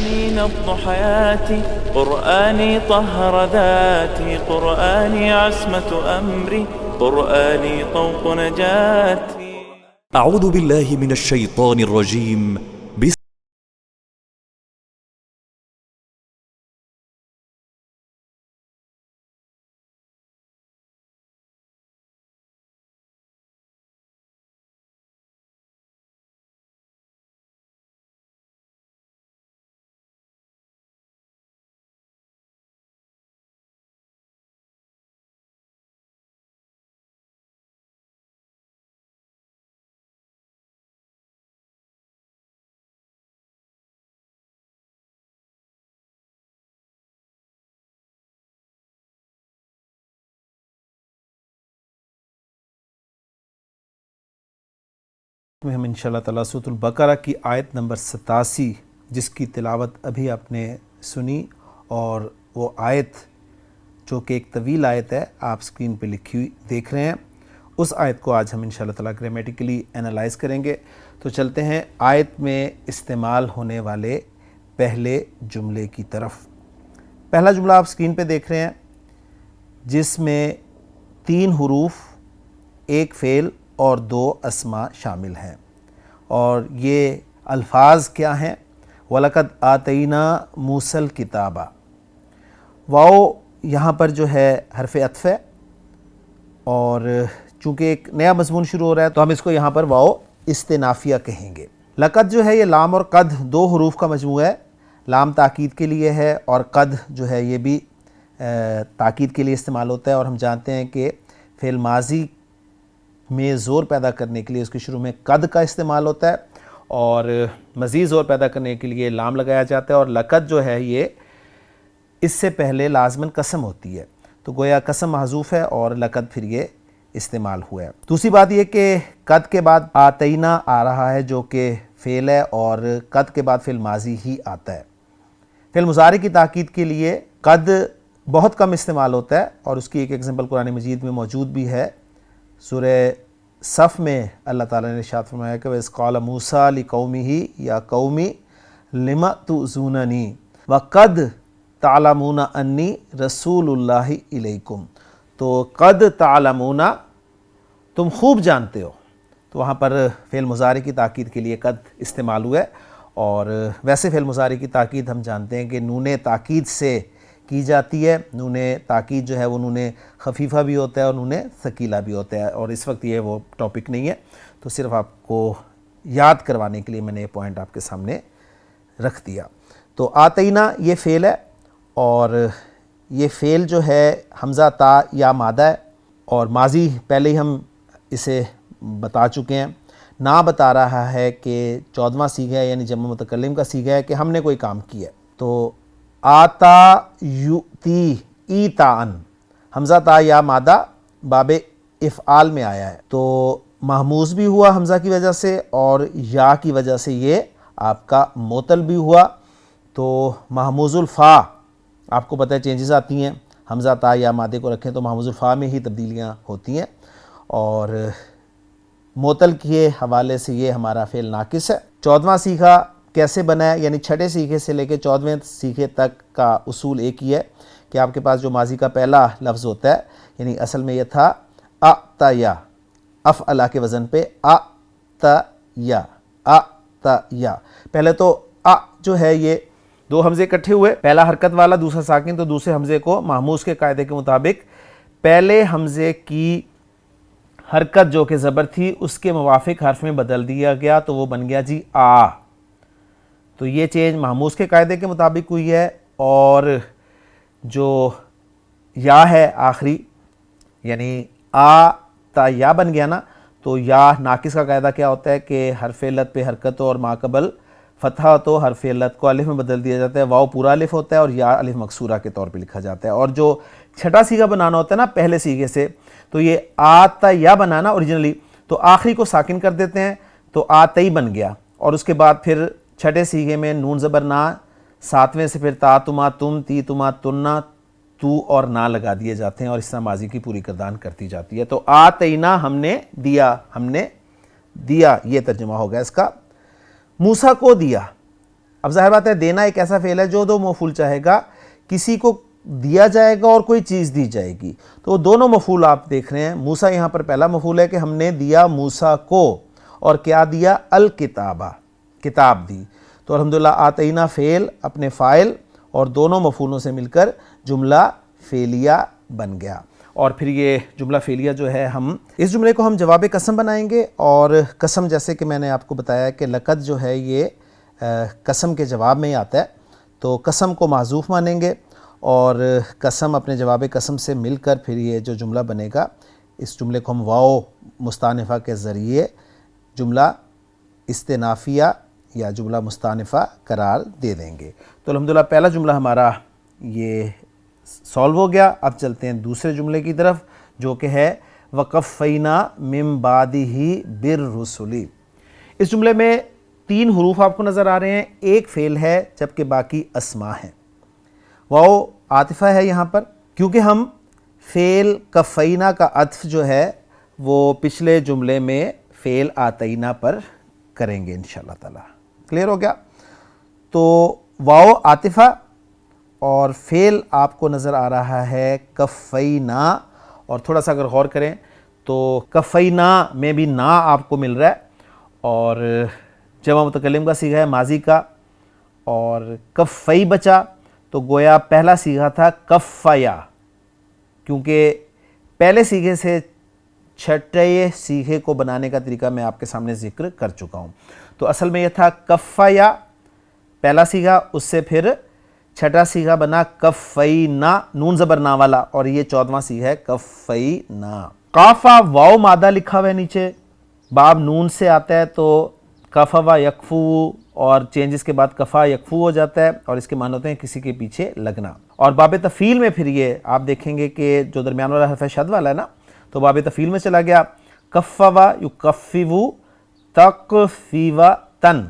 قرآني نبض حياتي، قرآني طهر ذاتي، قرآني عصمة أمري، قرآني طوق نجاتي. أعوذ بالله من الشيطان الرجيم. میں ہم انشاءاللہ تعالیٰ سورۃ البقرہ کی آیت نمبر 87 جس کی تلاوت ابھی آپ نے سنی، اور وہ آیت جو کہ ایک طویل آیت ہے آپ اسکرین پہ لکھی ہوئی دیکھ رہے ہیں، اس آیت کو آج ہم انشاءاللہ تعالیٰ گرامیٹیکلی انالائز کریں گے. تو چلتے ہیں آیت میں استعمال ہونے والے پہلے جملے کی طرف. پہلا جملہ آپ اسکرین پہ دیکھ رہے ہیں جس میں 3 حروف، ایک فعل اور 2 اسماء شامل ہیں، اور یہ الفاظ کیا ہیں؟ وَلَقَدْ آتَيْنَا مُوسَى الْكِتَابَ. واو یہاں پر جو ہے حرف عطف ہے، اور چونکہ ایک نیا مضمون شروع ہو رہا ہے تو ہم اس کو یہاں پر واو استنافیہ کہیں گے. لقد جو ہے یہ لام اور قد 2 حروف کا مجموعہ ہے. لام تاکید کے لیے ہے اور قد جو ہے یہ بھی تاکید کے لیے استعمال ہوتا ہے، اور ہم جانتے ہیں کہ فعل ماضی میں زور پیدا کرنے کے لیے اس کے شروع میں قد کا استعمال ہوتا ہے، اور مزید زور پیدا کرنے کے لیے لام لگایا جاتا ہے. اور لقد جو ہے یہ اس سے پہلے لازماً قسم ہوتی ہے، تو گویا قسم محذوف ہے اور لقد پھر یہ استعمال ہوا ہے. دوسری بات یہ کہ قد کے بعد آتینا آ رہا ہے جو کہ فعل ہے، اور قد کے بعد فعل ماضی ہی آتا ہے. فعل مضارع کی تاکید کے لیے قد بہت کم استعمال ہوتا ہے، اور اس کی ایک ایگزامپل قرآن مجید میں موجود بھی ہے. سورہ صف میں اللہ تعالیٰ نے ارشاد فرمایا کہ وَإِذْ قَالَ مُوسَىٰ لِقَوْمِهِ يَا قَوْمِ لِمَ تُؤْذُونَنِي وَقَدْ تَعْلَمُونَ أَنِّي رَسُولُ اللَّهِ إِلَيْكُمْ. تو قد تعلمون تم خوب جانتے ہو، تو وہاں پر فعل مضارع کی تاکید کے لیے قد استعمال ہوا ہے. اور ویسے فعل مضارع کی تاکید ہم جانتے ہیں کہ نون تاکید سے کی جاتی ہے. نون تاکید جو ہے وہ نون خفیفہ بھی ہوتا ہے اور نون ثقیلہ بھی ہوتا ہے، اور اس وقت یہ وہ ٹاپک نہیں ہے، تو صرف آپ کو یاد کروانے کے لیے میں نے یہ پوائنٹ آپ کے سامنے رکھ دیا. تو آتینا یہ فعل ہے، اور یہ فعل جو ہے حمزہ تا یا مادہ ہے، اور ماضی پہلے ہی ہم اسے بتا چکے ہیں. نہ بتا رہا ہے کہ 14واں صیغہ ہے، یعنی جمع متکلم کا صیغہ ہے کہ ہم نے کوئی کام کیا ہے. تو آتا یؤتی ایتاً، حمزہ تا یا مادہ باب افعال میں آیا ہے، تو محموز بھی ہوا حمزہ کی وجہ سے، اور یا کی وجہ سے یہ آپ کا معطل بھی ہوا. تو محموز الفا آپ کو پتہ ہے چینجز آتی ہیں، حمزہ تا یا مادے کو رکھیں تو محموز الفا میں ہی تبدیلیاں ہوتی ہیں، اور معطل کے حوالے سے یہ ہمارا فعل ناقص ہے. 14واں صیغہ کیسے بنا ہے؟ یعنی 6ٹھے صیغے سے لے کے 14ویں صیغے تک کا اصول ایک ہی ہے کہ آپ کے پاس جو ماضی کا پہلا لفظ ہوتا ہے، یعنی اصل میں یہ تھا اعطیا، افعلا کے وزن پہ اعطیا، اعطیا. پہلے تو جو ہے یہ 2 حمزے اکٹھے ہوئے، پہلا حرکت والا دوسرا ساکن، تو دوسرے حمزے کو محموز کے قاعدے کے مطابق پہلے حمزے کی حرکت جو کہ زبر تھی اس کے موافق حرف میں بدل دیا گیا، تو وہ بن گیا جی آ. تو یہ چینج محموز کے قاعدے کے مطابق ہوئی ہے. اور جو یا ہے آخری، یعنی آ تا یا بن گیا نا، تو یا ناقص کا قاعدہ کیا ہوتا ہے کہ حرف علت پہ حرکت ہو اور ما قبل فتحہ ہو تو حرف علت کو الف میں بدل دیا جاتا ہے. واو پورا الف ہوتا ہے اور یا الف مکسورہ کے طور پہ لکھا جاتا ہے. اور جو 6ٹھا صیغہ بنانا ہوتا ہے نا پہلے صیغے سے، تو یہ آتا یا بنانا اوریجنلی تو آخری کو ساکن کر دیتے ہیں، تو آتئی بن گیا. اور اس کے بعد پھر 6ٹھے صیغے میں نون زبر نا، 7ویں سے پھر تا تما تم، تی تما تننا، تو اور نا لگا دیے جاتے ہیں، اور اس طرح ماضی کی پوری گردان کرتی جاتی ہے. تو آتینا ہم نے دیا، ہم نے دیا، یہ ترجمہ ہوگا اس کا. موسیٰ کو دیا، اب ظاہر بات ہے دینا ایک ایسا فعل ہے جو دو مفعول چاہے گا، کسی کو دیا جائے گا اور کوئی چیز دی جائے گی، تو وہ دونوں مفعول آپ دیکھ رہے ہیں۔ موسیٰ یہاں پر پہلا مفعول ہے کہ ہم نے دیا موسیٰ کو، اور کیا دیا؟ الکتابہ، کتاب دی۔ تو الحمدللہ آتینا فعل اپنے فاعل اور دونوں مفعولوں سے مل کر جملہ فعلیہ بن گیا۔ اور پھر یہ جملہ فعلیہ جو ہے ہم اس جملے کو ہم جواب قسم بنائیں گے، اور قسم جیسے کہ میں نے آپ کو بتایا کہ لقد جو ہے یہ قسم کے جواب میں ہی آتا ہے، تو قسم کو محذوف مانیں گے اور قسم اپنے جواب قسم سے مل کر پھر یہ جو جملہ بنے گا، اس جملے کو ہم واو مستانفہ کے ذریعے جملہ استنافیہ یا جملہ مستانفہ قرار دے دیں گے۔ تو الحمدللہ پہلا جملہ ہمارا یہ سالو ہو گیا۔ اب چلتے ہیں دوسرے جملے کی طرف جو کہ ہے وَقَفَّيْنَا مِن بَعْدِهِ بِالرُّسُلِ۔ اس جملے میں 3 حروف آپ کو نظر آ رہے ہیں، ایک فعل ہے جبکہ باقی اسماء ہیں۔ واو عاطفہ ہے یہاں پر، کیونکہ ہم فعل کفینا کا عطف جو ہے وہ پچھلے جملے میں فعل آتینا پر کریں گے انشاءاللہ تعالی۔ کلیئر ہو گیا؟ تو واو عاطفہ اور فعل آپ کو نظر آ رہا ہے کفینا، اور تھوڑا سا اگر غور کریں تو کفینا میں بھی نا آپ کو مل رہا ہے، اور جمع متکلم کا صیغہ ہے ماضی کا، اور کفی بچا تو گویا پہلا صیغہ تھا کفیا، کیونکہ پہلے صیغے سے چھٹے صیغے کو بنانے کا طریقہ میں آپ کے سامنے ذکر کر چکا ہوں۔ تو اصل میں یہ تھا کفیا پہلا صیغہ، اس سے پھر چھٹا صیغہ بنا کفینا، نون زبر نا والا، اور یہ 14واں صیغہ ہے کفینا۔ قافہ واو مادہ لکھا ہوا ہے نیچے، باب نون سے آتا ہے تو کفوا یکفو، اور چینجز کے بعد کفا یکفو ہو جاتا ہے، اور اس کے معنی ہوتے ہیں کسی کے پیچھے لگنا۔ اور باب تفعیل میں پھر یہ آپ دیکھیں گے کہ جو درمیان والا حرف شد والا ہے نا، تو باب تفعیل میں چلا گیا کفوا یکفو تقفیوتن،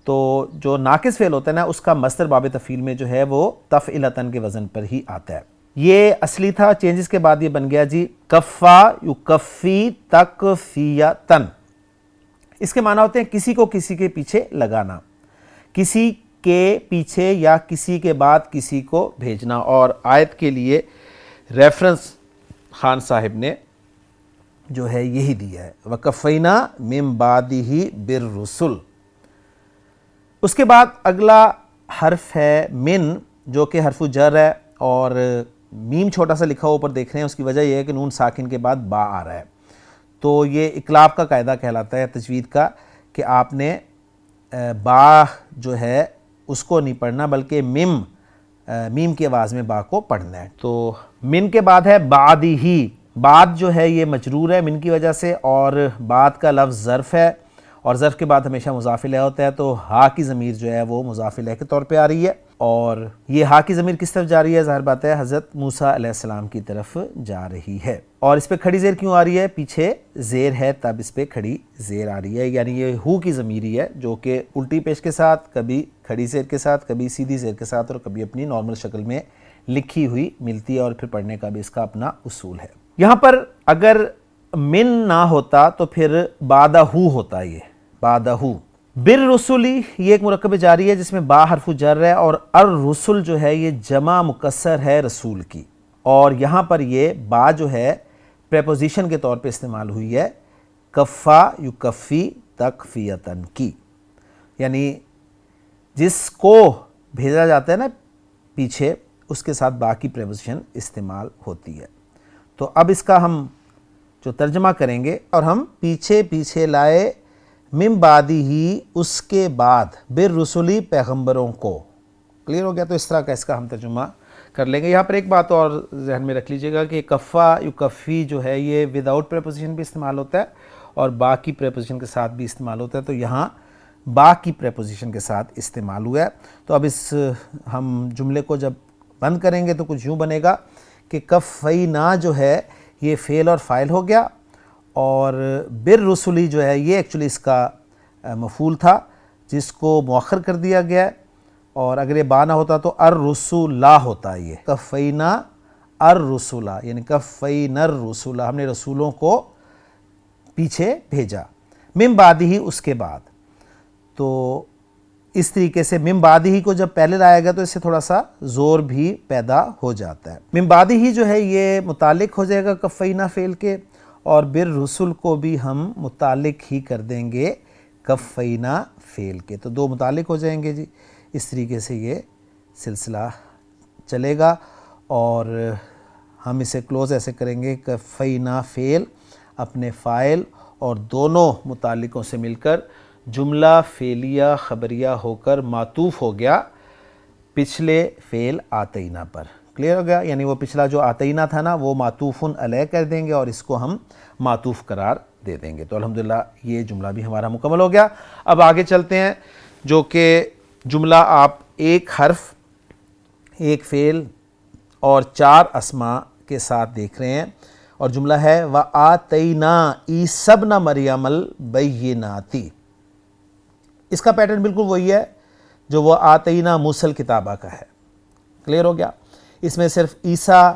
تو جو ناقص فعل ہوتا ہے نا اس کا مصدر باب تفعیل میں جو ہے وہ تفعلتن کے وزن پر ہی آتا ہے۔ یہ اصلی تھا، چینجز کے بعد یہ بن گیا جی کفا یکفی تقفیتن۔ اس کے معنی ہوتے ہیں کسی کو کسی کے پیچھے لگانا، کسی کے پیچھے یا کسی کے بعد کسی کو بھیجنا۔ اور آیت کے لیے ریفرنس خان صاحب نے جو ہے یہی دیا ہے وَقَفَّيْنَا مِن بَعْدِهِ بِالرُّسُلِ۔ اس کے بعد اگلا حرف ہے من، جو کہ حرف جر ہے، اور میم چھوٹا سا لکھا ہوا اوپر دیکھ رہے ہیں، اس کی وجہ یہ ہے کہ نون ساکن کے بعد با آ رہا ہے، تو یہ اقلاب کا قاعدہ کہلاتا ہے تجوید کا، کہ آپ نے با جو ہے اس کو نہیں پڑھنا بلکہ میم کی آواز میں با کو پڑھنا ہے۔ تو من کے بعد ہے بعدہ، بعد جو ہے یہ مجرور ہے من کی وجہ سے، اور بعد کا لفظ ظرف ہے، اور ظرف کے بعد ہمیشہ مضاف الیہ ہوتا ہے، تو ہا کی ضمیر جو ہے وہ مضاف الیہ کے طور پہ آ رہی ہے، اور یہ ہا کی ضمیر کس طرف جا رہی ہے؟ ظاہر بات ہے حضرت موسیٰ علیہ السلام کی طرف جا رہی ہے۔ اور اس پہ کھڑی زیر کیوں آ رہی ہے؟ پیچھے زیر ہے تب اس پہ کھڑی زیر آ رہی ہے، یعنی یہ ہو کی ضمیر ہی ہے جو کہ الٹی پیش کے ساتھ، کبھی کھڑی زیر کے ساتھ، کبھی سیدھی زیر کے ساتھ، اور کبھی اپنی نارمل شکل میں لکھی ہوئی ملتی ہے، اور پھر پڑھنے کا بھی اس کا اپنا اصول ہے۔ یہاں پر اگر من نہ ہوتا تو پھر بعدہ ہوتا، یہ بعدہ بالرسلی، یہ ایک مرکب جاری ہے جس میں با حرف جر ہے، اور الرسل جو ہے یہ جمع مکسر ہے رسول کی، اور یہاں پر یہ با جو ہے پریپوزیشن کے طور پہ استعمال ہوئی ہے کفا یکفی تکفیتن کی، یعنی جس کو بھیجا جاتا ہے نا پیچھے اس کے ساتھ با کی پریپوزیشن استعمال ہوتی ہے۔ تو اب اس کا ہم جو ترجمہ کریں گے، اور ہم پیچھے لائے من بعدہ ہی، اس کے بعد بالرسلی پیغمبروں کو۔ کلیئر ہو گیا؟ تو اس طرح کا اس کا ہم ترجمہ کر لیں گے۔ یہاں پر ایک بات اور ذہن میں رکھ لیجئے گا کہ کفا یکفی جو ہے یہ وداؤٹ پریپوزیشن بھی استعمال ہوتا ہے اور با کی پریپوزیشن کے ساتھ بھی استعمال ہوتا ہے، تو یہاں با کی پریپوزیشن کے ساتھ استعمال ہوا ہے۔ تو اب اس ہم جملے کو جب بند کریں گے تو کچھ یوں بنے گا کہ کفینا جو ہے یہ فعل اور فاعل ہو گیا، اور بالرسلی جو ہے یہ ایکچولی اس کا مفعول تھا جس کو مؤخر کر دیا گیا ہے، اور اگر یہ با نہ ہوتا تو الرسولہ ہوتا ہے، یہ کفینا الرسولہ، یعنی کفینا الرسولہ، ہم نے رسولوں کو پیچھے بھیجا، من بعدہ ہی، اس کے بعد۔ تو اس طریقے سے من بعدہ کو جب پہلے لایا گیا تو اس سے تھوڑا سا زور بھی پیدا ہو جاتا ہے. من بعدہ جو ہے یہ متعلق ہو جائے گا کفینا فعل کے, اور بالرسل کو بھی ہم متعلق ہی کر دیں گے کفینا فعل کے, تو دو متعلق ہو جائیں گے جی. اس طریقے سے یہ سلسلہ چلے گا, اور ہم اسے کلوز ایسے کریں گے کفینا فعل اپنے فاعل اور دونوں متعلقوں سے مل کر جملہ فعلیہ خبریہ ہو کر معطوف ہو گیا پچھلے فعل آتینا پر. کلیئر ہو گیا؟ یعنی وہ پچھلا جو آتینا تھا نا وہ معطوف علیہ کر دیں گے اور اس کو ہم معطوف قرار دے دیں گے. تو الحمدللہ یہ جملہ بھی ہمارا مکمل ہو گیا. اب آگے چلتے ہیں, جو کہ جملہ آپ ایک حرف, ایک فعل اور 4 اسماء کے ساتھ دیکھ رہے ہیں, اور جملہ ہے وَآتَيْنَا عِیسَیٰ ابْنَ مَرْیَمَ الْبَیِّنَاتِ. اس کا پیٹرن بالکل وہی ہے جو وہ آتینا موسیٰ الکتابہ کا ہے. کلیئر ہو گیا؟ اس میں صرف عیسیٰ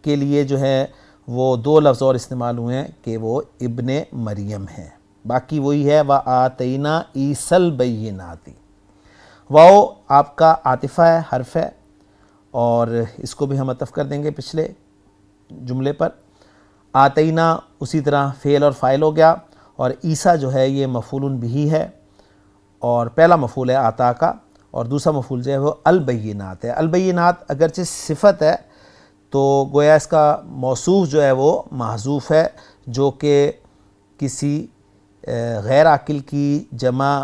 کے لیے جو ہے وہ 2 لفظ اور استعمال ہوئے ہیں کہ وہ ابن مریم ہیں, باقی وہی ہے وَآتَيْنَا عِیسَیٰ الْبَیِّنَاتِ. واو آپ کا عاطفہ ہے, حرف ہے, اور اس کو بھی ہم عطف کر دیں گے پچھلے جملے پر. آتینا اسی طرح فعل اور فاعل ہو گیا, اور عیسیٰ جو ہے یہ مفعول بہ ہے, اور پہلا مفعول ہے آتا کا, اور دوسرا مفعول جو ہے وہ البینات ہے. البینات اگرچہ صفت ہے تو گویا اس کا موصوف جو ہے وہ محذوف ہے, جو کہ کسی غیر عاقل کی جمع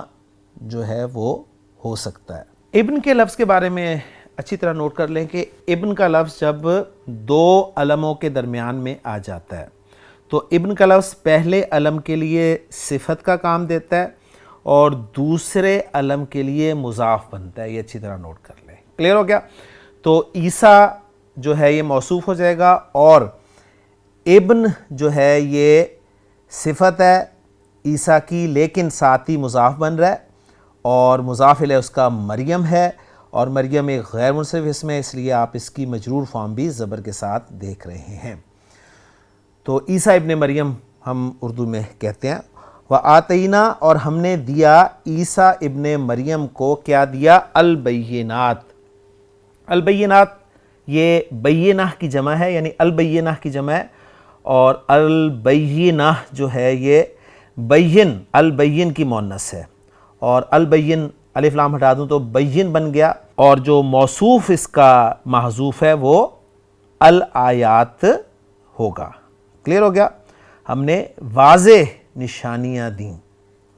جو ہے وہ ہو سکتا ہے. ابن کے لفظ کے بارے میں اچھی طرح نوٹ کر لیں کہ ابن کا لفظ جب 2 علموں کے درمیان میں آ جاتا ہے تو ابن کا لفظ پہلے علم کے لیے صفت کا کام دیتا ہے اور دوسرے علم کے لیے مضاف بنتا ہے. یہ اچھی طرح نوٹ کر لیں. کلیئر ہو گیا؟ تو عیسیٰ جو ہے یہ موصوف ہو جائے گا, اور ابن جو ہے یہ صفت ہے عیسیٰ کی, لیکن ساتھ ہی مضاف بن رہا ہے, اور مضاف الیہ اس کا مریم ہے, اور مریم ایک غیر منصرف اسم ہے, اس لیے آپ اس کی مجرور فارم بھی زبر کے ساتھ دیکھ رہے ہیں. تو عیسیٰ ابن مریم ہم اردو میں کہتے ہیں. وآتینا, اور ہم نے دیا عیسیٰ ابن مریم کو, کیا دیا؟ البینات. البینات یہ بینہ کی جمع ہے, یعنی البینہ کی جمع ہے, اور البینہ جو ہے یہ بین, البین کی مؤنث ہے, اور البین الف لام ہٹا دوں تو بین بن گیا, اور جو موصوف اس کا محذوف ہے وہ الآیات ہوگا. کلیئر ہو گیا؟ ہم نے واضح نشانیاں دیں,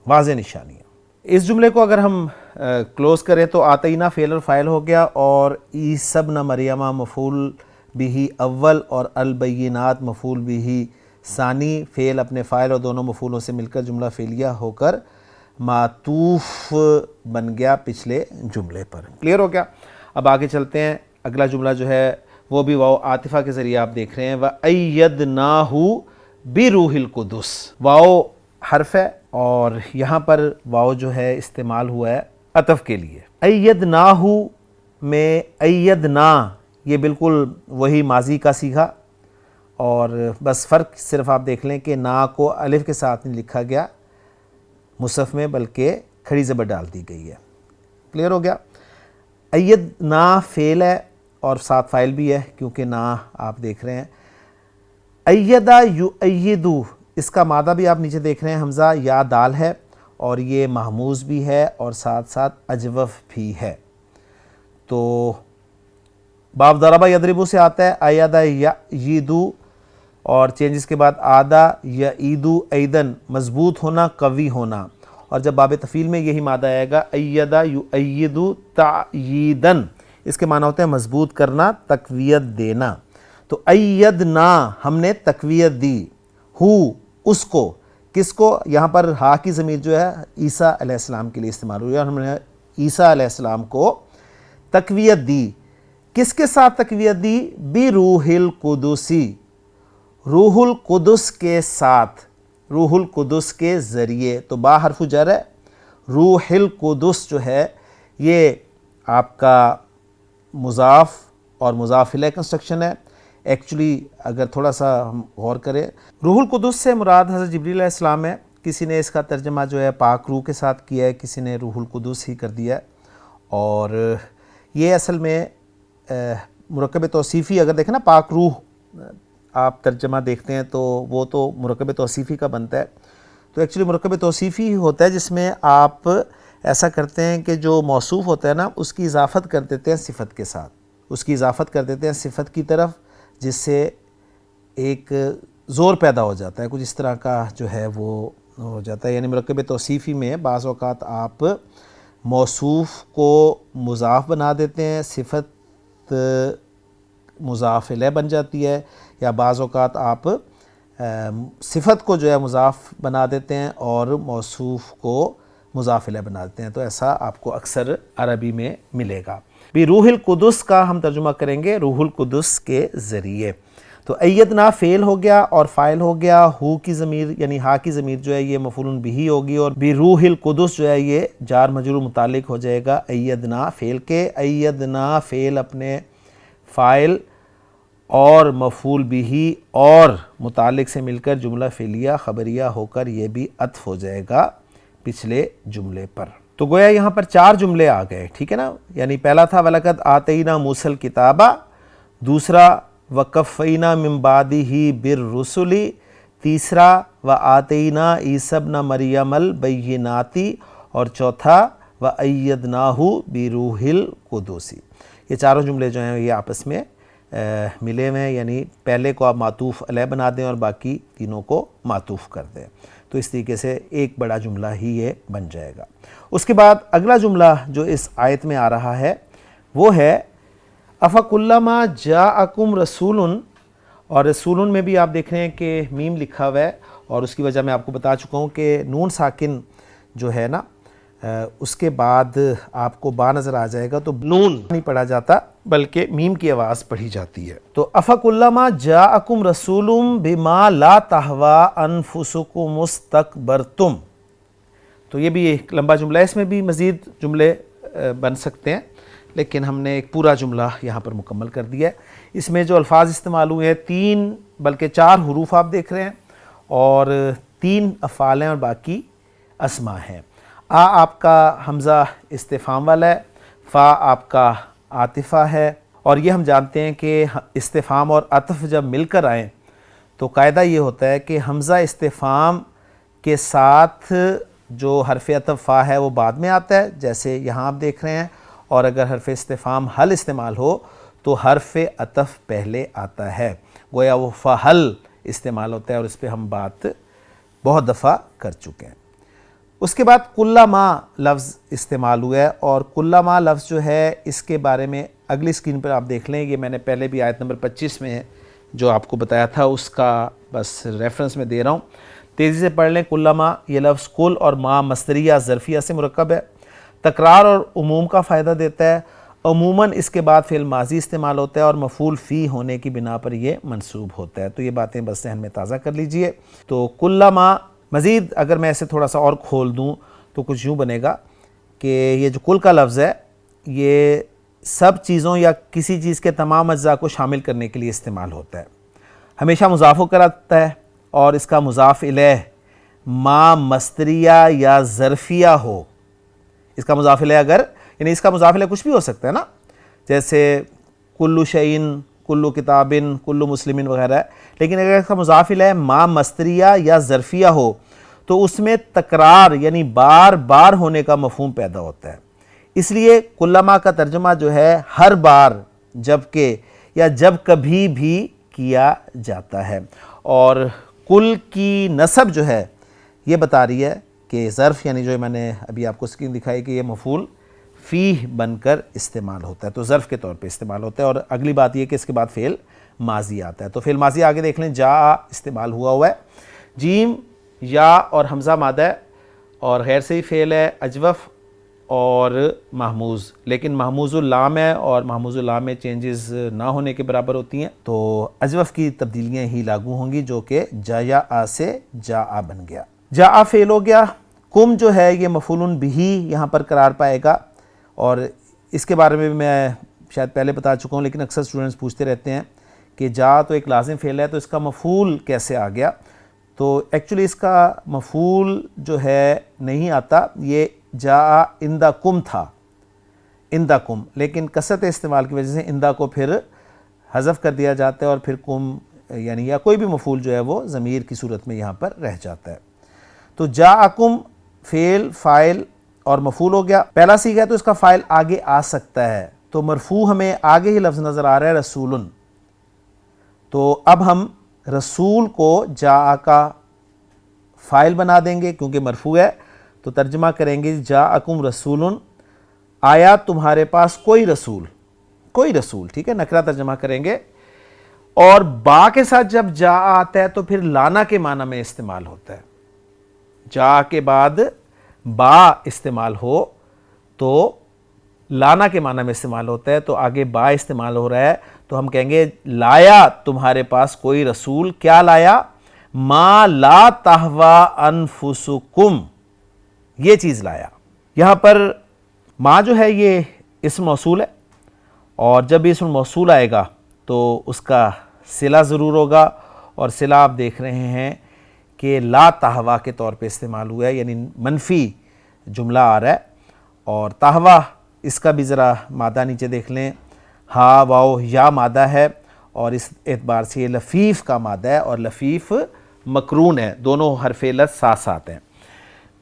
واضح نشانیاں. اس جملے کو اگر ہم کلوز کریں تو آتینا فعل اور فاعل ہو گیا, اور عیسیٰ ابن مریم مفعول بہ اول, اور البینات مفعول بہ ثانی. فعل اپنے فاعل اور دونوں مفعولوں سے مل کر جملہ فعلیہ ہو کر معطوف بن گیا پچھلے جملے پر. کلیئر ہو گیا؟ اب آگے چلتے ہیں. اگلا جملہ جو ہے وہ بھی واو عاطفہ کے ذریعے آپ دیکھ رہے ہیں. وَأَيَّدْنَاهُ بِرُوحِ الْقُدُسِ. واو حرف ہے, اور یہاں پر واو جو ہے استعمال ہوا ہے عطف کے لیے. ایدناہ میں ایدنا یہ بالکل وہی ماضی کا صیغہ, اور بس فرق صرف آپ دیکھ لیں کہ نا کو الف کے ساتھ نہیں لکھا گیا مصحف میں, بلکہ کھڑی زبر ڈال دی گئی ہے. کلیئر ہو گیا؟ ایدنا فعل ہے اور ساتھ فاعل بھی ہے, کیونکہ نا آپ دیکھ رہے ہیں. ایدہ یؤیدو, اس کا مادہ بھی آپ نیچے دیکھ رہے ہیں, حمزہ یا دال ہے, اور یہ محموز بھی ہے اور ساتھ ساتھ اجوف بھی ہے. تو باب ضربہ یضربو سے آتا ہے ایدہ یعیدو, اور چینجز کے بعد آدھا یعیدو ایدن, مضبوط ہونا, قوی ہونا. اور جب باب تفعیل میں یہی مادہ آئے گا ایدہ یعیدو تعییدن, اس کے معنی ہوتے ہیں مضبوط کرنا, تقویت دینا. تو ایدنا ہم نے تقویت دی, ہو اس کو, کس کو؟ یہاں پر ہا کی ضمیر جو ہے عیسیٰ علیہ السلام کے لیے استعمال ہوئی, اور ہم نے عیسیٰ علیہ السلام کو تقویت دی. کس کے ساتھ تقویت دی؟ بروح القدسی, روح القدس کے ساتھ, روح القدس کے ذریعے. تو با حرف جر ہے, روح القدس جو ہے یہ آپ کا مضاف اور مضاف الیہ کنسٹرکشن ہے. ایکچولی اگر تھوڑا سا ہم غور کریں, روح القدس سے مراد حضرت جبریل علیہ السلام ہے. کسی نے اس کا ترجمہ جو ہے پاک روح کے ساتھ کیا ہے, کسی نے روح القدس ہی کر دیا ہے. اور یہ اصل میں مرکب توصیفی اگر دیکھیں نا پاک روح آپ ترجمہ دیکھتے ہیں تو وہ تو مرکب توصیفی کا بنتا ہے. تو ایکچولی مرکب توصیفی ہی ہوتا ہے جس میں آپ ایسا کرتے ہیں کہ جو موصوف ہوتا ہے نا اس کی اضافت کر دیتے ہیں صفت کے ساتھ, اس کی اضافت کر دیتے ہیں صفت کی طرف, جس سے ایک زور پیدا ہو جاتا ہے, کچھ اس طرح کا جو ہے وہ ہو جاتا ہے. یعنی مرکب توصیفی میں بعض اوقات آپ موصوف کو مضاف بنا دیتے ہیں, صفت مضاف الیہ بن جاتی ہے, یا بعض اوقات آپ صفت کو جو ہے مضاف بنا دیتے ہیں اور موصوف کو مضاف الیہ بنا دیتے ہیں. تو ایسا آپ کو اکثر عربی میں ملے گا. بھی روح القدس کا ہم ترجمہ کریں گے روح القدس کے ذریعے. تو ایدنا فعل ہو گیا اور فاعل ہو گیا, ہو کی ضمیر یعنی ہا کی ضمیر جو ہے یہ مفعول بہ ہوگی, اور بھی روح القدس جو ہے یہ جار مجرور متعلق ہو جائے گا ایدنا فعل کے. ایدنا فعل اپنے فاعل اور مفعول بہ اور متعلق سے مل کر جملہ فعلیہ خبریہ ہو کر یہ بھی عطف ہو جائے گا پچھلے جملے پر. تو گویا یہاں پر 4 جملے آ گئے, ٹھیک ہے نا. یعنی پہلا تھا وَلَقَدْ آتَيْنَا مُوسَى الْكِتَابَ, دوسرا وَقَفَّيْنَا مِن بَعْدِهِ بِالرُّسُلِ, تیسرا وَآتَيْنَا عِيسَى ابْنَ مَرْيَمَ الْبَيِّنَاتِ, اور چوتھا وَأَيَّدْنَاهُ بِرُوحِ الْقُدُسِ. یہ چاروں جملے جو ہیں یہ آپس میں ملے ہوئے ہیں, یعنی پہلے کو آپ معطوف علیہ بنا دیں اور باقی تینوں کو معطوف کر دیں, تو اس طریقے سے ایک بڑا جملہ ہی یہ بن جائے گا. اس کے بعد اگلا جملہ جو اس آیت میں آ رہا ہے وہ ہے افکلما جاءکم رسول, اور رسول میں بھی آپ دیکھ رہے ہیں کہ میم لکھا ہوا ہے, اور اس کی وجہ میں آپ کو بتا چکا ہوں کہ نون ساکن جو ہے نا اس کے بعد آپ کو با نظر آ جائے گا, تو نون نہیں پڑھا جاتا بلکہ میم کی آواز پڑھی جاتی ہے. تو افکلما جاءکم رسول بما لا تہوی انفسکم استکبرتم, تو یہ بھی ایک لمبا جملہ ہے, اس میں بھی مزید جملے بن سکتے ہیں لیکن ہم نے ایک پورا جملہ یہاں پر مکمل کر دیا ہے. اس میں جو الفاظ استعمال ہوئے ہیں 3 بلکہ 4 حروف آپ دیکھ رہے ہیں, اور 3 افعال ہیں اور باقی اسماء ہیں. آپ کا حمزہ استفہام والا ہے, فا آپ کا عاطفہ ہے, اور یہ ہم جانتے ہیں کہ استفہام اور عطف جب مل کر آئیں تو قاعدہ یہ ہوتا ہے کہ حمزہ استفہام کے ساتھ جو حرف عطف فا ہے وہ بعد میں آتا ہے, جیسے یہاں آپ دیکھ رہے ہیں, اور اگر حرف استفہام حل استعمال ہو تو حرف عطف پہلے آتا ہے, گویا وہ فحل استعمال ہوتا ہے, اور اس پہ ہم بات بہت دفعہ کر چکے ہیں. اس کے بعد کلما لفظ استعمال ہوا ہے, اور کلما لفظ جو ہے اس کے بارے میں اگلی اسکرین پر آپ دیکھ لیں, یہ میں نے پہلے بھی آیت نمبر 25 میں جو آپ کو بتایا تھا اس کا بس ریفرنس میں دے رہا ہوں, تیزی سے پڑھ لیں. کلما یہ لفظ کل اور ما مصدریہ ظرفیہ سے مرکب ہے, تکرار اور عموم کا فائدہ دیتا ہے. عموماً اس کے بعد فعل ماضی استعمال ہوتا ہے اور مفعول فی ہونے کی بنا پر یہ منصوب ہوتا ہے. تو یہ باتیں بس ذہن میں تازہ کر لیجئے. تو کلما مزید اگر میں اسے تھوڑا سا اور کھول دوں تو کچھ یوں بنے گا کہ یہ جو کل کا لفظ ہے یہ سب چیزوں یا کسی چیز کے تمام اجزاء کو شامل کرنے کے لیے استعمال ہوتا ہے, ہمیشہ مضاف ہو کر آتا ہے, اور اس کا مضاف الیہ ما مصدریہ یا ظرفیہ ہو. اس کا مضاف الیہ اگر یعنی اس کا مضاف الیہ کچھ بھی ہو سکتا ہے نا, جیسے کلو شعین, کلو کتابن, کلو مسلمین وغیرہ ہے, لیکن اگر اس کا مضاف الیہ ما مصدریہ یا ظرفیہ ہو تو اس میں تکرار یعنی بار بار ہونے کا مفہوم پیدا ہوتا ہے. اس لیے کلما کا ترجمہ جو ہے ہر بار, جبکہ یا جب کبھی بھی کیا جاتا ہے, اور کل کی نسب جو ہے یہ بتا رہی ہے کہ ظرف یعنی جو میں نے ابھی آپ کو اسکرین دکھائی کہ یہ مفعول فی بن کر استعمال ہوتا ہے, تو ظرف کے طور پہ استعمال ہوتا ہے. اور اگلی بات یہ کہ اس کے بعد فعل ماضی آتا ہے, تو فعل ماضی آگے دیکھ لیں, جا استعمال ہوا ہے, جیم یا اور حمزہ مادہ ہے, اور غیر صحیح فعل ہے اجوف اور محموز, لیکن محموز اللام ہے اور محموز اللام میں چینجز نہ ہونے کے برابر ہوتی ہیں, تو اجوف کی تبدیلیاں ہی لاگو ہوں گی, جو کہ جا یا آ سے جا آ بن گیا. جا آ فعل ہو گیا. کم جو ہے یہ مفعول بہ یہاں پر قرار پائے گا, اور اس کے بارے میں بھی میں شاید پہلے بتا چکا ہوں, لیکن اکثر اسٹوڈنٹس پوچھتے رہتے ہیں کہ جا تو ایک لازم فعل ہے تو اس کا مفعول کیسے آ گیا. تو ایکچولی اس کا مفعول جو ہے نہیں آتا, یہ جا عندکم تھا, اندکم، لیکن کثرت استعمال کی وجہ سے اندہ کو پھر حذف کر دیا جاتا ہے اور پھر کم یعنی یا کوئی بھی مفعول جو ہے وہ ضمیر کی صورت میں یہاں پر رہ جاتا ہے۔ تو جاءکم فعل، فاعل اور مفعول ہو گیا۔ پہلا صیغہ ہے تو اس کا فاعل آگے آ سکتا ہے، تو مرفوع ہمیں آگے ہی لفظ نظر آ رہا ہے رسولن، تو اب ہم رسول کو جاء کا فاعل بنا دیں گے کیونکہ مرفوع ہے، تو ترجمہ کریں گے جاءکم رسولن، آیا تمہارے پاس کوئی رسول، کوئی رسول، ٹھیک ہے، نکرہ ترجمہ کریں گے۔ اور با کے ساتھ جب جا آتا ہے تو پھر لانا کے معنی میں استعمال ہوتا ہے، جا کے بعد با استعمال ہو تو لانا کے معنی میں استعمال ہوتا ہے، تو آگے با استعمال ہو رہا ہے تو ہم کہیں گے لایا تمہارے پاس کوئی رسول، کیا لایا؟ ما لا تہوا انفسکم، یہ چیز لایا۔ یہاں پر ما جو ہے یہ اسم موصول ہے، اور جب اسم موصول آئے گا تو اس کا صلہ ضرور ہوگا، اور صلہ آپ دیکھ رہے ہیں کہ لا تہوا کے طور پہ استعمال ہوا ہے، یعنی منفی جملہ آ رہا ہے، اور تہوا اس کا بھی ذرا مادہ نیچے دیکھ لیں، ہا واو یا مادہ ہے، اور اس اعتبار سے یہ لفیف کا مادہ ہے، اور لفیف مقرون ہے، دونوں حرف علت ساتھ ساتھ ہیں۔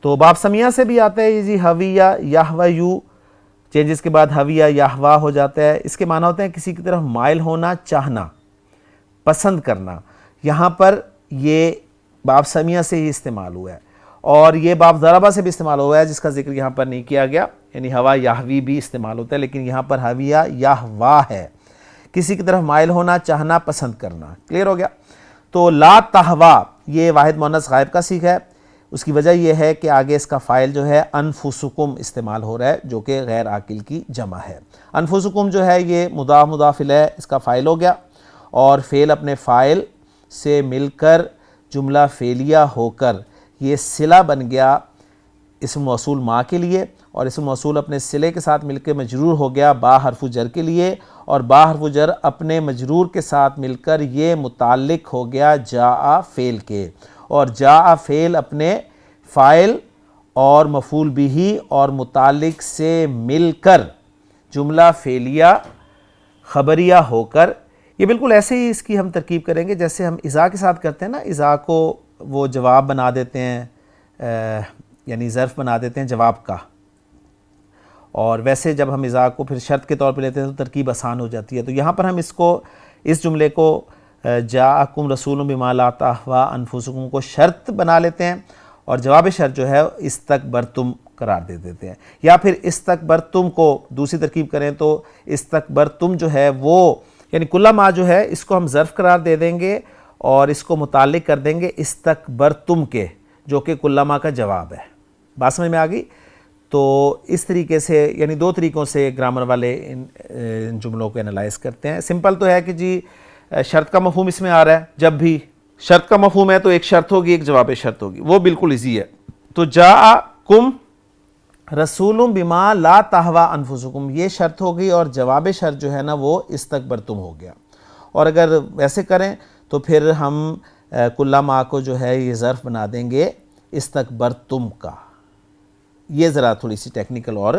تو باب سمیہ سے بھی آتا ہے یہ جی ہویہ یہویو، چینجز کے بعد ہویہ یہوا ہو جاتا ہے، اس کے معنی ہوتے ہیں کسی کی طرف مائل ہونا، چاہنا، پسند کرنا۔ یہاں پر یہ باب سمیہ سے ہی استعمال ہوا ہے، اور یہ باب ضربہ سے بھی استعمال ہوا ہے جس کا ذکر یہاں پر نہیں کیا گیا، یعنی ہوا یہوی بھی استعمال ہوتا ہے، لیکن یہاں پر ہویہ یہوا ہے، کسی کی طرف مائل ہونا، چاہنا، پسند کرنا۔ کلیئر ہو گیا؟ تو لا تہوا یہ واحد مؤنث غائب کا صیغہ ہے، اس کی وجہ یہ ہے کہ آگے اس کا فاعل جو ہے انفسکم استعمال ہو رہا ہے، جو کہ غیر عاقل کی جمع ہے۔ انفسکم جو ہے یہ مضاف مضاف الیہ اس کا فاعل ہو گیا، اور فعل اپنے فاعل سے مل کر جملہ فعلیہ ہو کر یہ صلہ بن گیا اسم موصول ما کے لیے، اور اسم موصول اپنے صلے کے ساتھ مل کے مجرور ہو گیا با حرف جر کے لیے، اور با حرف جر اپنے مجرور کے ساتھ مل کر یہ متعلق ہو گیا جاء فعل کے، اور جاء فعل اپنے فاعل اور مفعول بہ اور متعلق سے مل کر جملہ فعلیہ خبریہ ہو کر، یہ بالکل ایسے ہی اس کی ہم ترکیب کریں گے جیسے ہم اذا کے ساتھ کرتے ہیں نا، اذا کو وہ جواب بنا دیتے ہیں، یعنی ظرف بنا دیتے ہیں جواب کا، اور ویسے جب ہم اذا کو پھر شرط کے طور پہ لیتے ہیں تو ترکیب آسان ہو جاتی ہے۔ تو یہاں پر ہم اس جملے کو جاءکم رسول بما لا تہوا انفسکم کو شرط بنا لیتے ہیں، اور جواب شرط جو ہے استکبرتم قرار دے دیتے ہیں، یا پھر استکبرتم کو دوسری ترکیب کریں تو استکبرتم جو ہے وہ یعنی کلہ ما جو ہے اس کو ہم ظرف قرار دے دیں گے اور اس کو متعلق کر دیں گے استکبرتم کے، جو کہ کلہ ما کا جواب ہے۔ بات سمجھ میں آ گئی؟ تو اس طریقے سے یعنی دو طریقوں سے گرامر والے ان جملوں کو انالائز کرتے ہیں۔ سمپل تو ہے کہ جی شرط کا مفہوم اس میں آ رہا ہے، جب بھی شرط کا مفہوم ہے تو ایک شرط ہوگی، ایک جواب شرط ہوگی، وہ بالکل ایزی ہے۔ تو جاءکم رسول بما لا تہوا انفسکم یہ شرط ہوگی، اور جواب شرط جو ہے نا وہ استکبرتم ہو گیا۔ اور اگر ویسے کریں تو پھر ہم کلہ ما کو جو ہے یہ ظرف بنا دیں گے استکبرتم کا۔ یہ ذرا تھوڑی سی ٹیکنیکل اور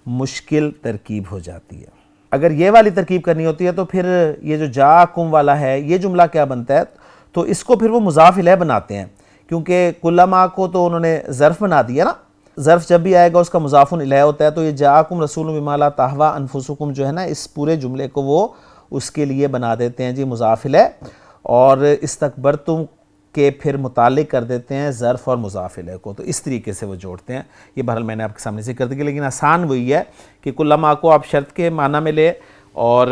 مشکل ترکیب ہو جاتی ہے۔ اگر یہ والی ترکیب کرنی ہوتی ہے تو پھر یہ جو جاءکم والا ہے یہ جملہ کیا بنتا ہے، تو اس کو پھر وہ مضاف الیہ بناتے ہیں، کیونکہ کلہ ما کو تو انہوں نے ظرف بنا دیا نا، ظرف جب بھی آئے گا اس کا مضاف الیہ ہوتا ہے، تو یہ جاءکم رسول بما لا تہوا انفسکم جو ہے نا اس پورے جملے کو وہ اس کے لیے بنا دیتے ہیں جی مضاف الیہ، اور استکبرتم کے پھر متعلق کر دیتے ہیں ظرف اور مضاف الیہ کو، تو اس طریقے سے وہ جوڑتے ہیں۔ یہ بہرحال میں نے آپ کے سامنے ذکر دیا، لیکن آسان وہی ہے کہ کلہ ما کو آپ شرط کے معنی میں لے، اور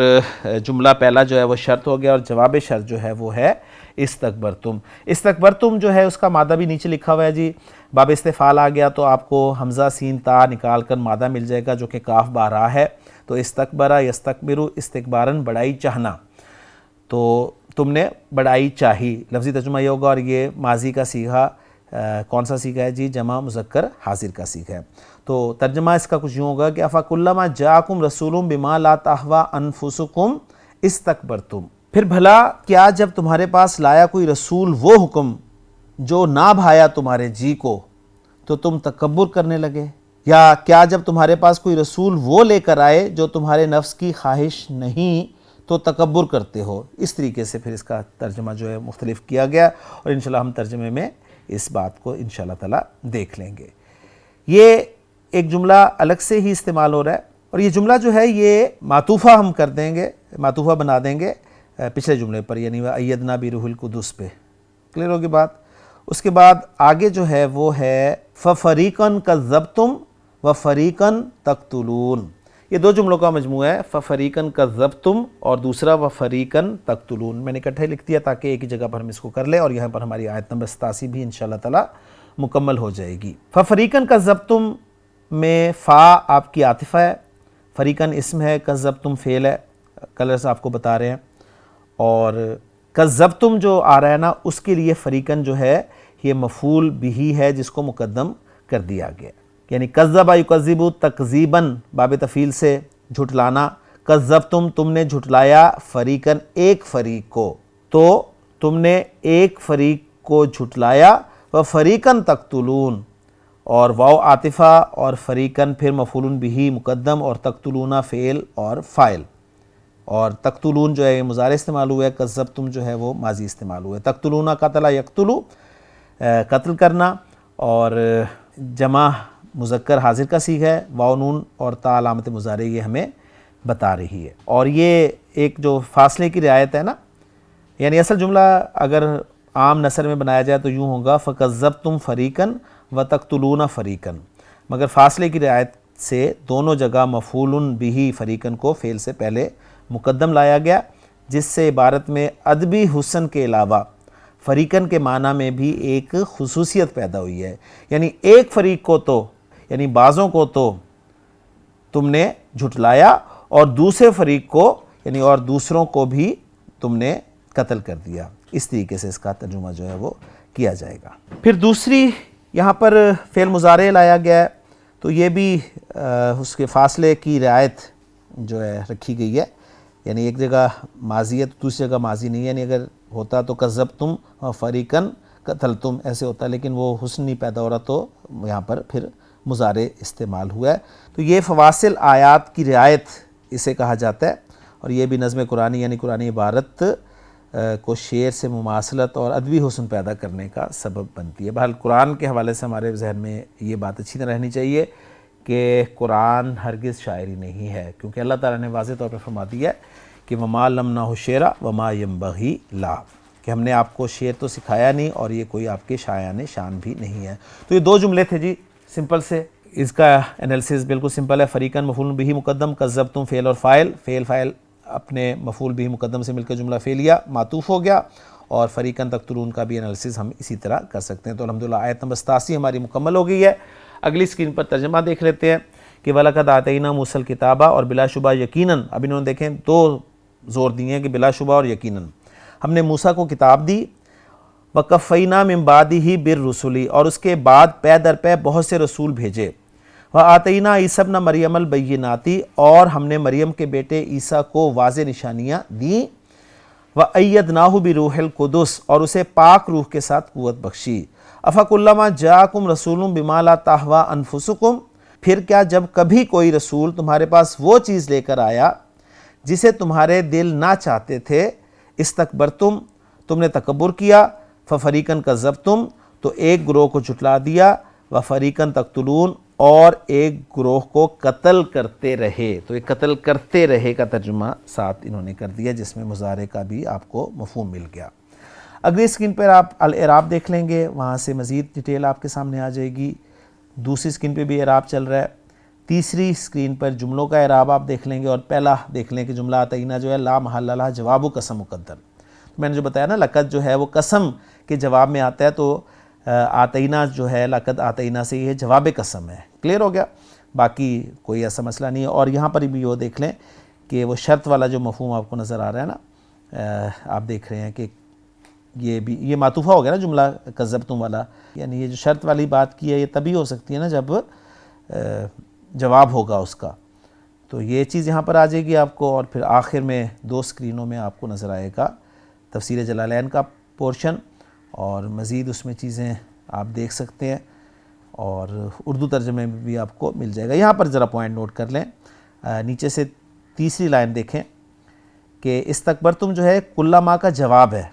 جملہ پہلا جو ہے وہ شرط ہو گیا، اور جواب شرط جو ہے وہ ہے استکبرتم۔ استکبرتم جو ہے اس کا مادہ بھی نیچے لکھا ہوا ہے جی، باب استفعال آ گیا تو آپ کو حمزہ سین تا نکال کر مادہ مل جائے گا جو کہ کاف با را ہے، تو استکبرا یستکبرو استکبارن بڑائی چاہنا، تو تم نے بڑائی چاہی، لفظی ترجمہ یہ ہوگا، اور یہ ماضی کا صیغہ کون سا صیغہ ہے جی؟ جمع مذکر حاضر کا صیغہ ہے۔ تو ترجمہ اس کا کچھ یوں ہوگا کہ افکلما جاءکم رسول بما لا تہوا انفسکم استکبرتم، پھر بھلا کیا جب تمہارے پاس لایا کوئی رسول وہ حکم جو نہ بھایا تمہارے جی کو تو تم تکبر کرنے لگے، یا کیا جب تمہارے پاس کوئی رسول وہ لے کر آئے جو تمہارے نفس کی خواہش نہیں تو تکبر کرتے ہو. اس طریقے سے پھر اس کا ترجمہ جو ہے مختلف کیا گیا اور انشاءاللہ ہم ترجمے میں اس بات کو انشاءاللہ تعالی دیکھ لیں گے. یہ ایک جملہ الگ سے ہی استعمال ہو رہا ہے اور یہ جملہ جو ہے یہ معطوفہ ہم کر دیں گے، معطوفہ بنا دیں گے پچھلے جملے پر، یعنی وَأَيَّدْنَا بِرُوحِ الْقُدُسِ پہ. کلیئر ہوگی بات؟ اس کے بعد آگے جو ہے وہ ہے فَفَرِيقًا كَذَّبْتُمْ وَفَرِيقًا تَقْتُلُونَ. یہ دو جملوں کا مجموعہ ہے، فَفَرِيقًا كَذَّبْتُمْ اور دوسرا وَفَرِيقًا تَقْتُلُونَ. میں نے اکٹھے لکھ دیا تاکہ ایک ہی جگہ پر ہم اس کو کر لیں اور یہاں پر ہماری آیت نمبر 87 بھی انشاءاللہ تعالی مکمل ہو جائے گی. فَفَرِيقًا كَذَّبْتُمْ میں فا آپ کی عاطفہ ہے، فریقاً اسم ہے، کذبتم فعل ہے، کلرز آپ کو بتا رہے ہیں. اور کذبتم جو آ رہا ہے نا اس کے لیے فریقاً جو ہے یہ مفعول بھی ہے جس کو مقدم کر دیا گیا. یعنی کذب یکذب تکذیباً باب تفعیل سے جھٹلانا، کذبتم تم نے جھٹلایا، فریقاً ایک فریق کو، تو تم نے ایک فریق کو جھٹلایا. وفریقاً تقتلون اور واو عاطفہ اور فریقاً پھر مفعول بھی مقدم اور تقتلون فعل اور فاعل. اور تقتلون جو ہے مضارع استعمال ہوا ہے، کذبتم جو ہے وہ ماضی استعمال ہوا ہے. تقتلون قتل یقتلو قتل کرنا اور جمع مذکر حاضر کا صیغہ ہے، واو نون اور تا علامت مضارع یہ ہمیں بتا رہی ہے. اور یہ ایک جو فاصلے کی رعایت ہے نا، یعنی اصل جملہ اگر عام نثر میں بنایا جائے تو یوں ہوگا فَكَذَّبْتُمْ فَرِيقًا وَتَقْتُلُونَ فَرِيقًا، مگر فاصلے کی رعایت سے دونوں جگہ مفعول بھی فریقاً کو فعل سے پہلے مقدم لایا گیا، جس سے عبارت میں ادبی حسن کے علاوہ فریقاً کے معنی میں بھی ایک خصوصیت پیدا ہوئی ہے. یعنی ایک فریق کو تو یعنی بعضوں کو تو تم نے جھٹلایا اور دوسرے فریق کو یعنی اور دوسروں کو بھی تم نے قتل کر دیا. اس طریقے سے اس کا ترجمہ جو ہے وہ کیا جائے گا. پھر دوسری یہاں پر فعل مضارع لایا گیا ہے تو یہ بھی اس کے فاصلے کی رعایت جو ہے رکھی گئی ہے. یعنی ایک جگہ ماضی ہے تو دوسری جگہ ماضی نہیں ہے. یعنی اگر ہوتا تو کذبتم فریقاً قتلتم ایسے ہوتا، لیکن وہ حسن نہیں پیدا ہو رہا تو یہاں پر پھر مضارع استعمال ہوا ہے. تو یہ فواصل آیات کی رعایت اسے کہا جاتا ہے اور یہ بھی نظم قرآنی یعنی قرآنی عبارت کو شعر سے مماثلت اور ادبی حسن پیدا کرنے کا سبب بنتی ہے. بہرحال قرآن کے حوالے سے ہمارے ذہن میں یہ بات اچھی طرح رہنی چاہیے کہ قرآن ہرگز شاعری نہیں ہے، کیونکہ اللہ تعالیٰ نے واضح طور پر فرما دیا ہے کہ وَمَا عَلَّمْنَاهُ الشِّعْرَ وَمَا يَنبَغِي لَهُ، کہ ہم نے آپ کو شعر تو سکھایا نہیں اور یہ کوئی آپ کے شایان شان بھی نہیں ہے. تو یہ دو جملے تھے جی سمپل سے، اس کا انالیسس بالکل سمپل ہے. فریقاً مفعول بھی مقدم، کذبتم فعل اور فاعل، فاعل اپنے مفعول بھی مقدم سے مل کر جملہ فعلیہ معطوف ہو گیا، اور فریقاً تقتلون کا بھی انالیسس ہم اسی طرح کر سکتے ہیں. تو الحمدللہ آیت نمبر 87 ہماری مکمل ہو گئی ہے. اگلی اسکرین پر ترجمہ دیکھ لیتے ہیں کہ وَلَقَدْ آتَيْنَا مُوسَى الْكِتَابَ، اور بلا شبہ یقیناً، اب انہوں نے دیکھیں دو زور دیے ہیں کہ بلا شبہ اور یقیناً ہم نے موسیٰ کو کتاب دی. وَقَفَّيْنَا مِن بَعْدِهِ بِالرُّسُلِ، اور اس کے بعد پے در پے بہت سے رسول بھیجے. وَآتَيْنَا عِیسیٰ ابْنَ مَرْیَمَ الْبَیِّنَاتِ، اور ہم نے مریم کے بیٹے عیسیٰ کو واضح نشانیاں دیں. وَأَیَّدْنَاهُ بِرُوحِ الْقُدُسِ، اور اسے پاک روح کے ساتھ قوت بخشی. أَفَكُلَّمَا جَاءَكُمْ رَسُولٌ بِمَا لَا تَهْوَىٰ أَنفُسُكُمْ، پھر کیا جب کبھی کوئی رسول تمہارے پاس وہ چیز لے کر آیا جسے تمہارے دل نہ چاہتے تھے، استکبرتم، تم نے تکبر کیا، فَفَرِيقًا كَذَّبْتُمْ، تو ایک گروہ کو جھٹلا دیا، وَفَرِيقًا تَقْتُلُونَ، اور ایک گروہ کو قتل کرتے رہے. تو یہ قتل کرتے رہے کا ترجمہ ساتھ انہوں نے کر دیا، جس میں مضارع کا بھی آپ کو مفہوم مل گیا. اگلی اسکرین پر آپ الاعراب دیکھ لیں گے، وہاں سے مزید ڈیٹیل آپ کے سامنے آ جائے گی. دوسری اسکرین پہ بھی اعراب چل رہا ہے. تیسری اسکرین پر جملوں کا اعراب آپ دیکھ لیں گے، اور پہلا دیکھ لیں کہ جملہ آتینا جو ہے لا محل لہا جواب و قسم مقدر. میں نے جو بتایا نا لقد جو ہے وہ قسم کے جواب میں آتا ہے، تو آتینا جو ہے لقد آتینا سے یہ جواب قسم ہے. کلیئر ہو گیا؟ باقی کوئی ایسا مسئلہ نہیں ہے. اور یہاں پر بھی وہ دیکھ لیں کہ وہ شرط والا جو مفہوم آپ کو نظر آ رہا ہے نا، آپ دیکھ رہے ہیں کہ یہ بھی یہ معطوفہ ہو گیا نا جملہ کذبتم والا، یعنی یہ جو شرط والی بات کی ہے یہ تبھی ہو سکتی ہے نا جب جواب ہوگا اس کا. تو یہ چیز یہاں پر آ جائے گی آپ کو. اور پھر آخر میں دو اسکرینوں میں آپ کو نظر آئے گا تفسیر جلالین کا پورشن، اور مزید اس میں چیزیں آپ دیکھ سکتے ہیں. اور اردو ترجمے میں بھی آپ کو مل جائے گا. یہاں پر ذرا پوائنٹ نوٹ کر لیں, نیچے سے تیسری لائن دیکھیں کہ استکبرتم جو ہے کلما کا جواب ہے,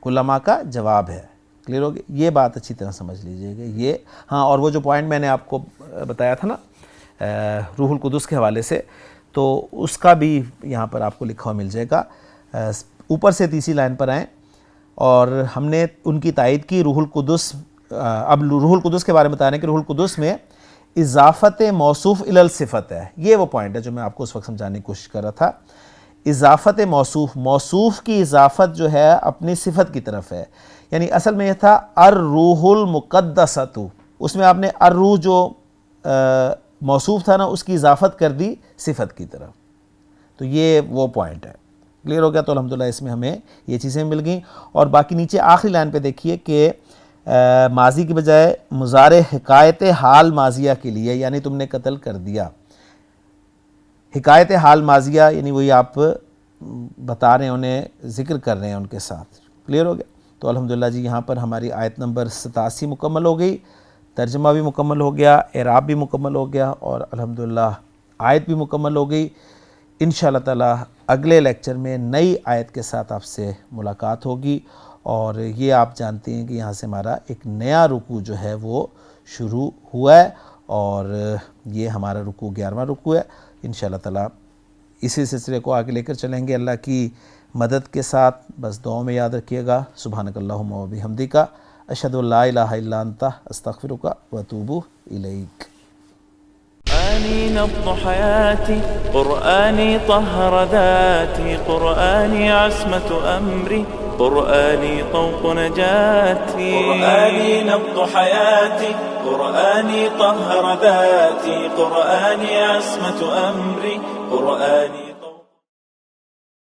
کلما کا جواب ہے. کلیئر ہو گیا؟ یہ بات اچھی طرح سمجھ لیجئے گا یہ. ہاں, اور وہ جو پوائنٹ میں نے آپ کو بتایا تھا نا روح القدس کے حوالے سے, تو اس کا بھی یہاں پر آپ کو لکھا ہوا مل جائے گا. اوپر سے تیسری لائن پر آئیں, اور ہم نے ان کی تائید کی روح القدس. اب روح القدس کے بارے میں بتا رہے ہیں کہ روح القدس میں اضافت موصوف الی الصفت ہے. یہ وہ پوائنٹ ہے جو میں آپ کو اس وقت سمجھانے کی کوشش کر رہا تھا. اضافت موصوف, موصوف کی اضافت جو ہے اپنی صفت کی طرف ہے. یعنی اصل میں یہ تھا الروح المقدسۃ, اس میں آپ نے الروح جو موصوف تھا نا اس کی اضافت کر دی صفت کی طرف. تو یہ وہ پوائنٹ ہے. کلیئر ہو گیا؟ تو الحمدللہ اس میں ہمیں یہ چیزیں مل گئیں. اور باقی نیچے آخری لائن پہ دیکھیے کہ ماضی کی بجائے مضارع حکایت حال ماضیہ کے لیے, یعنی تم نے قتل کر دیا. حکایت حال ماضیہ یعنی وہی آپ بتا رہے ہیں, انہیں ذکر کر رہے ہیں ان کے ساتھ. کلیئر ہو گیا؟ تو الحمدللہ جی یہاں پر ہماری آیت نمبر 87 مکمل ہو گئی, ترجمہ بھی مکمل ہو گیا, اعراب بھی مکمل ہو گیا, اور الحمدللہ آیت بھی مکمل ہو گئی. انشاءاللہ تعالی اگلے لیکچر میں نئی آیت کے ساتھ آپ سے ملاقات ہوگی. اور یہ آپ جانتے ہیں کہ یہاں سے ہمارا ایک نیا رکوع جو ہے وہ شروع ہوا ہے, اور یہ ہمارا رکوع 11واں رکوع ہے. انشاءاللہ تعالی اسی سلسلے کو آگے لے کر چلیں گے اللہ کی مدد کے ساتھ. بس دعاؤں میں یاد رکھیے گا. سبحانک اللہم و بحمدک, اشہد ان لا الہ الا انت, استغفرک و اتوب الیک. قرآني نبض حياتي، قرآني طهر ذاتي، قرآني عصمة أمري، قرآني طوق نجاتي. قرآني نبض حياتي، قرآني طهر ذاتي، قرآني عصمة أمري، قرآني